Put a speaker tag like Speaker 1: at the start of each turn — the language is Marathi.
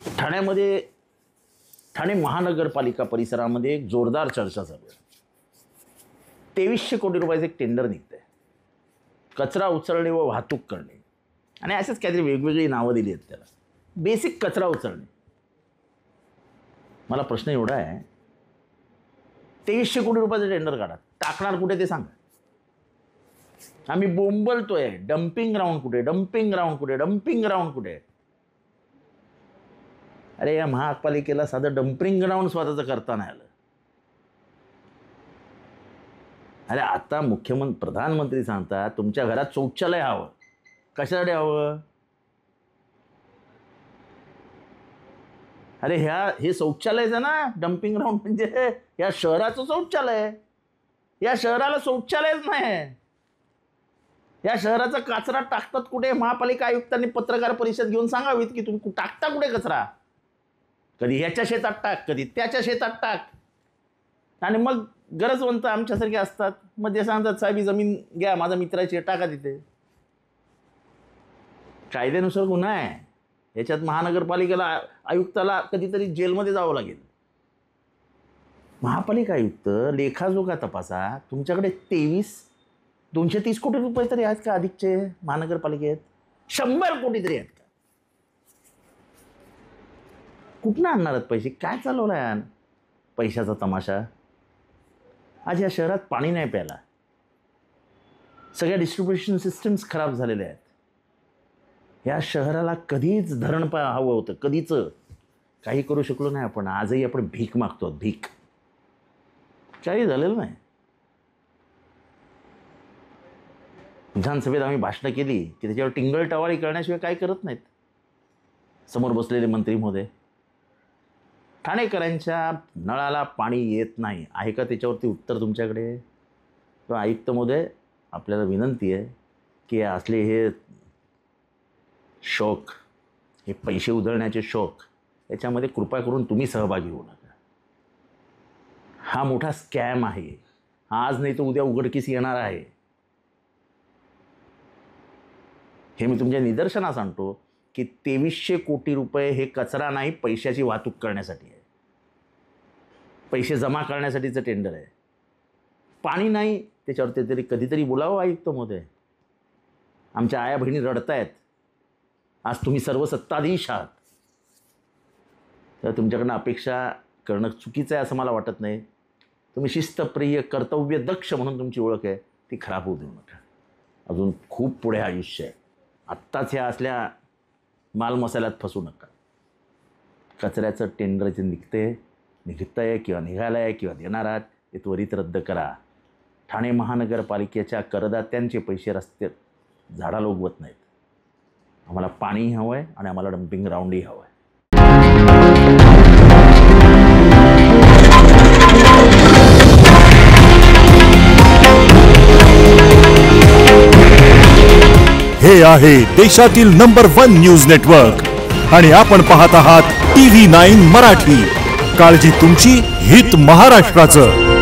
Speaker 1: ठाण्यामध्ये ठाणे महानगरपालिका परिसरामध्ये एक जोरदार चर्चा चालू आहे. 2300 कोटी रुपयाचं एक टेंडर निघतंय. कचरा उचलणे व वाहतूक करणे आणि असेच काहीतरी वेगवेगळी नावं दिली आहेत त्याला. बेसिक कचरा उचलणे. मला प्रश्न एवढा आहे, 2300 कोटी रुपयाचं टेंडर काढा, टाकणार कुठे ते सांगा. आम्ही बोंबलतोय, डम्पिंग ग्राउंड कुठे, डम्पिंग ग्राउंड कुठे, डम्पिंग ग्राउंड कुठे. अरे या महापालिकेला साधं डम्पिंग ग्राउंड स्वतःचं करता नाही आलं. अरे आता प्रधानमंत्री सांगतात तुमच्या घरात शौचालय हवं. कशासाठी हवं? अरे हे शौचालयचं ना, डम्पिंग ग्राउंड म्हणजे या शहराचं शौचालय. या शहराला शौचालयच नाही. या शहराचा कचरा टाकतात कुठे? महापालिका आयुक्तांनी पत्रकार परिषद घेऊन सांगावीत की तुम्ही टाकता कुठे कचरा. कधी ह्याच्या शेतात टाक, कधी त्याच्या शेतात टाक. आणि मग गरजवंत आमच्यासारखे असतात, मग ते सांगतात साहेब ही जमीन घ्या, माझा मित्राची टाका तिथे. कायद्यानुसार गुन्हा आहे. याच्यात महानगरपालिकेला आयुक्ताला कधीतरी जेलमध्ये जावं लागेल. महापालिका आयुक्त लेखाजोखा तपासा. तुमच्याकडे 230 कोटी रुपये तरी आहेत का अधिकचे महानगरपालिकेत? 100 कोटी तरी आहेत का? कुठनं आणणार आहेत पैसे? काय चालवलं आहे पैशाचा तमाशा? आज या शहरात पाणी नाही प्यायला. सगळ्या डिस्ट्रीब्युशन सिस्टम्स खराब झालेल्या आहेत. या शहराला कधीच धरण हवं होतं, कधीच काही करू शकलो नाही आपण. आजही आपण भीक मागतो, भीक. काही झालेलं नाही. विधानसभेत आम्ही भाषणं केली की त्याच्यावर टिंगल-टवाळी करण्याशिवाय काय करत नाहीत समोर बसलेले मंत्री महोदय. ठाणेकरांच्या नळाला पाणी येत नाही आहे का त्याच्यावरती उत्तर तुमच्याकडे? किंवा आयुक्त महोदय आपल्याला विनंती आहे की असले हे शौक, हे पैसे उधळण्याचे शौक, याच्यामध्ये कृपा करून तुम्ही सहभागी होऊ नका. हा मोठा स्कॅम आहे. आज नाही तर उद्या उघडकीस येणार आहे. हे मी तुमच्या निदर्शनास आणतो की 2300 कोटी रुपये हे कचरा नाही, पैशाची वाहतूक करण्यासाठी आहे. पैसे जमा करण्यासाठीचं टेंडर आहे. पाणी नाही त्याच्यावरती तरी कधीतरी बोलावं आयुक्त महोदय. आमच्या आया बहिणी रडतायत. आज तुम्ही सर्व सत्ताधीश आहात, तर तुमच्याकडनं अपेक्षा करणं चुकीचं आहे असं मला वाटत नाही. तुम्ही शिस्तप्रिय, कर्तव्यदक्ष म्हणून तुमची ओळख आहे, ती खराब होऊ देऊ नका. अजून खूप पुढे आयुष्य आहे. आत्ताच ह्या असल्या मालमसाल्यात फसू नका. कचऱ्याचं टेंडर जे निघतंय किंवा निघालं आहे किंवा देणार आहात ते त्वरित रद्द करा. ठाणे महानगरपालिकेच्या करदात्यांचे पैसे रस्ते झाडाला उगवत नाहीत. आम्हाला पाणीही हवं आहे आणि आम्हाला डम्पिंग ग्राउंडही हवं आहे.
Speaker 2: हे आहे देशातील नंबर 1 न्यूज नेटवर्क आणि आपण पाहत आहात TV9 मराठी. काळजी तुमची, हित महाराष्ट्राचं.